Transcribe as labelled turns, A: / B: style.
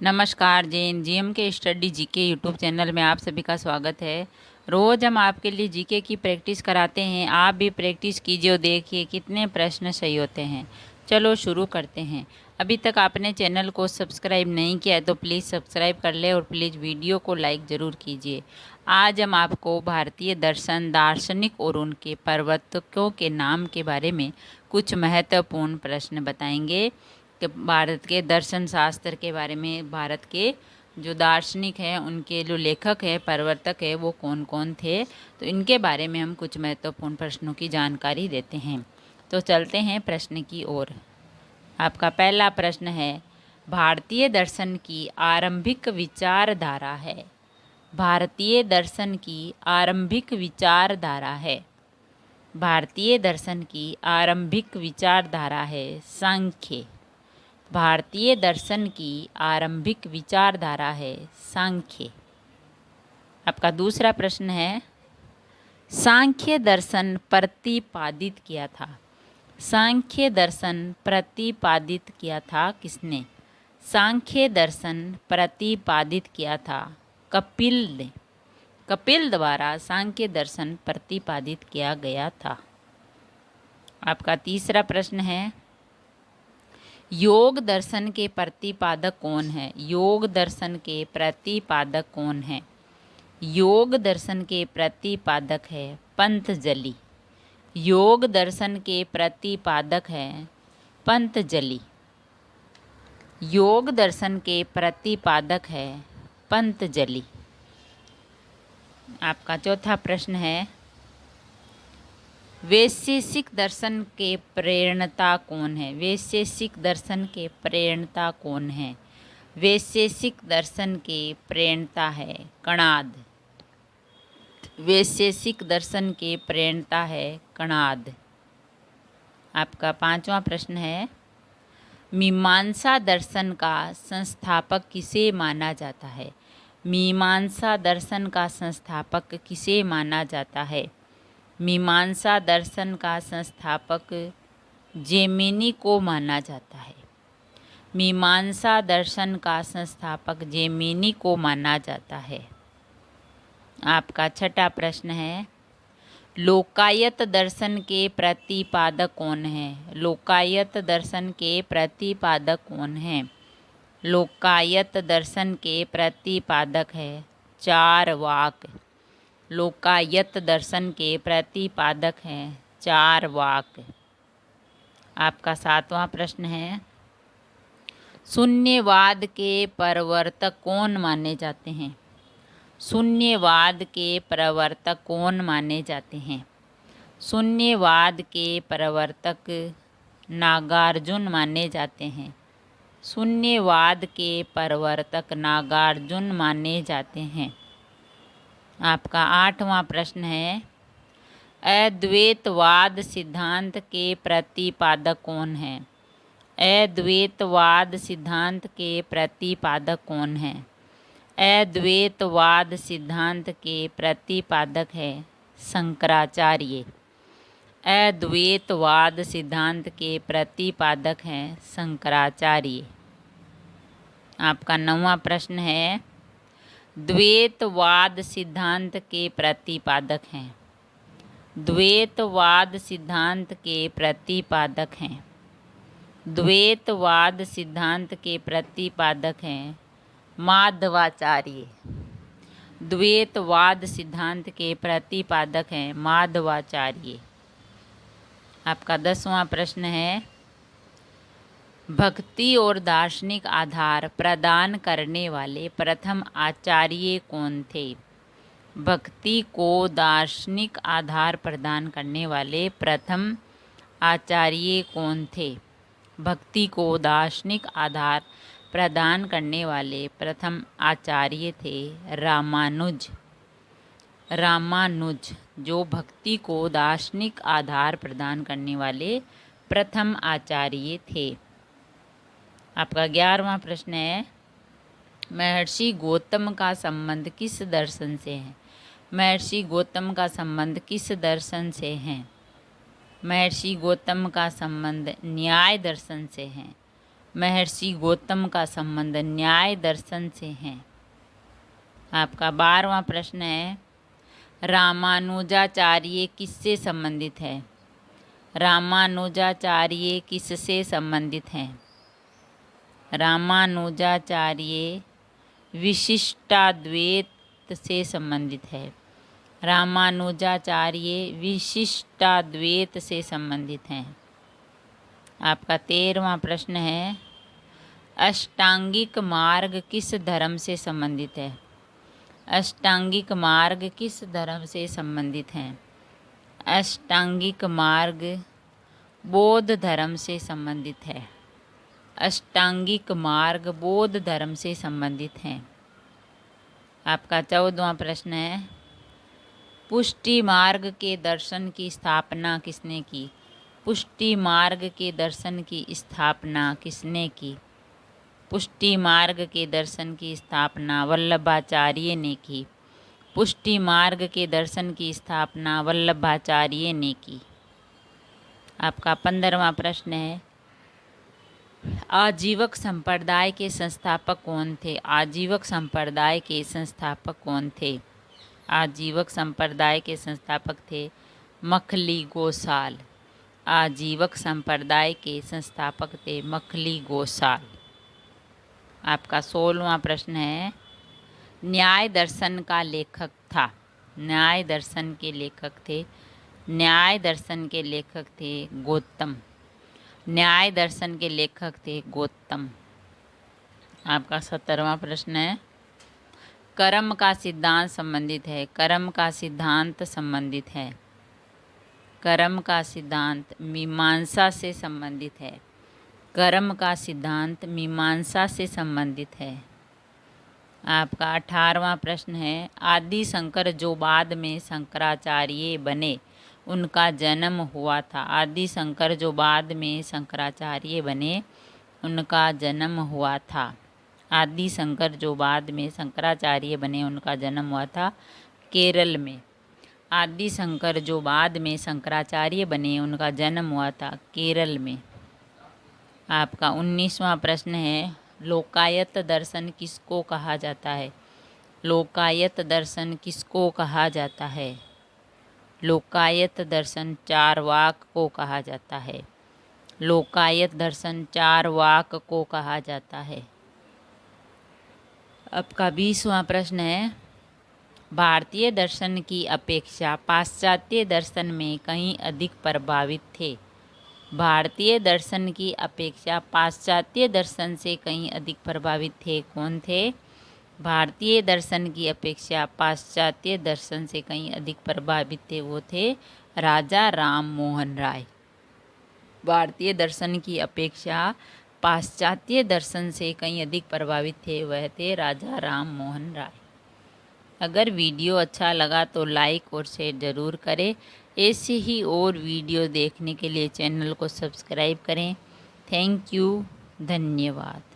A: नमस्कार। जैन जीएम के study GK YouTube channel में आप सभी का स्वागत है। रोज़ हम आपके लिए जीके की प्रैक्टिस कराते हैं। आप भी प्रैक्टिस कीजिए और देखिए कितने प्रश्न सही होते हैं। चलो शुरू करते हैं। अभी तक आपने चैनल को सब्सक्राइब नहीं किया है तो प्लीज़ सब्सक्राइब कर ले और प्लीज़ वीडियो को लाइक ज़रूर कीजिए। आज हम आपको भारतीय दर्शन, दार्शनिक और उनके प्रवर्तकों के नाम के बारे में कुछ महत्वपूर्ण प्रश्न बताएंगे कि भारत के दर्शन शास्त्र के बारे में, भारत के जो दार्शनिक हैं, उनके जो लेखक है, प्रवर्तक है, वो कौन कौन थे, तो इनके बारे में हम कुछ महत्वपूर्ण प्रश्नों की जानकारी देते हैं। तो चलते हैं प्रश्न की ओर। आपका पहला प्रश्न है, भारतीय दर्शन की आरंभिक विचारधारा है। भारतीय दर्शन की आरंभिक विचारधारा है। भारतीय दर्शन की आरंभिक विचारधारा है सांख्य। भारतीय दर्शन की आरंभिक विचारधारा है सांख्य। आपका दूसरा प्रश्न है, सांख्य दर्शन प्रतिपादित किया था। सांख्य दर्शन प्रतिपादित किया था किसने? सांख्य दर्शन प्रतिपादित किया था कपिल ने। कपिल द्वारा सांख्य दर्शन प्रतिपादित किया गया था। आपका तीसरा प्रश्न है, योग दर्शन के प्रतिपादक कौन है? योग दर्शन के प्रतिपादक कौन है? योग दर्शन के प्रतिपादक है पंतजलि। योग दर्शन के प्रतिपादक है पंतजलि। योग दर्शन के प्रतिपादक है पंतजलि। आपका चौथा प्रश्न है, वैशेषिक दर्शन के प्रेरणता कौन है? वैशेषिक दर्शन के प्रेरणता कौन है? वैशेषिक दर्शन के प्रेरणता है कणाद। वैशेषिक दर्शन के प्रेरणता है कणाद। आपका पांचवा प्रश्न है, मीमांसा दर्शन का संस्थापक किसे माना जाता है? मीमांसा दर्शन का संस्थापक किसे माना जाता है? मीमांसा दर्शन का संस्थापक जैमिनी को माना जाता है। मीमांसा दर्शन का संस्थापक जैमिनी को माना जाता है। आपका छठा प्रश्न है, लोकायत दर्शन के प्रतिपादक कौन है? लोकायत दर्शन के प्रतिपादक कौन है? लोकायत दर्शन के प्रतिपादक है चारवाक। लोकायत दर्शन के प्रतिपादक हैं चारवाक। आपका सातवां प्रश्न है, शून्यवाद के प्रवर्तक कौन माने जाते हैं? शून्यवाद के प्रवर्तक कौन माने जाते हैं? शून्यवाद के प्रवर्तक नागार्जुन माने जाते हैं। शून्यवाद के प्रवर्तक नागार्जुन माने जाते हैं। आपका आठवां प्रश्न है, अद्वैतवाद सिद्धांत के प्रतिपादक कौन है? अद्वैतवाद सिद्धांत के प्रतिपादक कौन है? अद्वैतवाद सिद्धांत के प्रतिपादक है शंकराचार्य। अद्वैतवाद सिद्धांत के प्रतिपादक हैं शंकराचार्य। आपका नौवां प्रश्न है, द्वैतवाद सिद्धांत के प्रतिपादक हैं। द्वैतवाद सिद्धांत के प्रतिपादक हैं। द्वैतवाद सिद्धांत के प्रतिपादक हैं माधवाचार्य। द्वैतवाद सिद्धांत के प्रतिपादक हैं माधवाचार्य। आपका 10वां प्रश्न है, भक्ति और दार्शनिक आधार प्रदान करने वाले प्रथम आचार्य कौन थे? भक्ति को दार्शनिक आधार प्रदान करने वाले प्रथम आचार्य कौन थे? भक्ति को दार्शनिक आधार प्रदान करने वाले प्रथम आचार्य थे रामानुज। रामानुज जो भक्ति को दार्शनिक आधार प्रदान करने वाले प्रथम आचार्य थे। आपका 11वां प्रश्न है, महर्षि गौतम का संबंध किस दर्शन से है? महर्षि गौतम का संबंध किस दर्शन से है? महर्षि गौतम का संबंध न्याय दर्शन से है। महर्षि गौतम का संबंध न्याय दर्शन से है। आपका 12वां प्रश्न है, रामानुजाचार्य किससे संबंधित है? रामानुजाचार्य किससे संबंधित हैं? रामानुजाचार्य विशिष्टाद्वैत से संबंधित है। रामानुजाचार्य विशिष्टाद्वैत से संबंधित हैं। आपका 13वां प्रश्न है, अष्टांगिक मार्ग किस धर्म से संबंधित है? अष्टांगिक मार्ग किस धर्म से संबंधित हैं? अष्टांगिक मार्ग बौद्ध धर्म से संबंधित है। अष्टांगिक मार्ग बौद्ध धर्म से संबंधित हैं। आपका 14वां प्रश्न है, पुष्टि मार्ग के दर्शन की स्थापना किसने की? पुष्टि मार्ग के दर्शन की स्थापना किसने की? पुष्टि मार्ग के दर्शन की स्थापना वल्लभाचार्य ने की। पुष्टि मार्ग के दर्शन की स्थापना वल्लभाचार्य ने की। आपका 15वां प्रश्न है, आजीवक संप्रदाय के संस्थापक कौन थे? आजीवक संप्रदाय के संस्थापक कौन थे? आजीवक संप्रदाय के संस्थापक थे मखली गोसाल। आजीवक संप्रदाय के संस्थापक थे मखली गोसाल। आपका 16वां प्रश्न है, न्याय दर्शन का लेखक था। न्याय दर्शन के लेखक थे, न्याय दर्शन के लेखक थे गौतम। न्याय दर्शन के लेखक थे गौतम। आपका 17वां प्रश्न है, कर्म का सिद्धांत संबंधित है। कर्म का सिद्धांत संबंधित है। कर्म का सिद्धांत मीमांसा से संबंधित है। कर्म का सिद्धांत मीमांसा से संबंधित है। आपका 18वां प्रश्न है, आदि शंकर जो बाद में शंकराचार्य बने उनका जन्म हुआ था। आदि शंकर जो बाद में शंकराचार्य बने उनका जन्म हुआ था। आदि शंकर जो बाद में शंकराचार्य बने उनका जन्म हुआ था केरल में। आदि शंकर जो बाद में शंकराचार्य बने उनका जन्म हुआ था केरल में। आपका 19वां प्रश्न है, लोकायत दर्शन किसको कहा जाता है? लोकायत दर्शन किसको कहा जाता है? लोकायत दर्शन चारवाक को कहा जाता है। लोकायत दर्शन चारवाक को कहा जाता है। आपका 20वां प्रश्न है, भारतीय दर्शन की अपेक्षा पाश्चात्य दर्शन में कहीं अधिक प्रभावित थे। भारतीय दर्शन की अपेक्षा पाश्चात्य दर्शन से कहीं अधिक प्रभावित थे। कौन थे? भारतीय दर्शन की अपेक्षा पाश्चात्य दर्शन से कहीं अधिक प्रभावित थे, वो थे राजा राम मोहन राय। भारतीय दर्शन की अपेक्षा पाश्चात्य दर्शन से कहीं अधिक प्रभावित थे, वह थे राजा राम मोहन राय। अगर वीडियो अच्छा लगा तो लाइक और शेयर ज़रूर करें। ऐसे ही और वीडियो देखने के लिए चैनल को सब्सक्राइब करें। थैंक यू, धन्यवाद।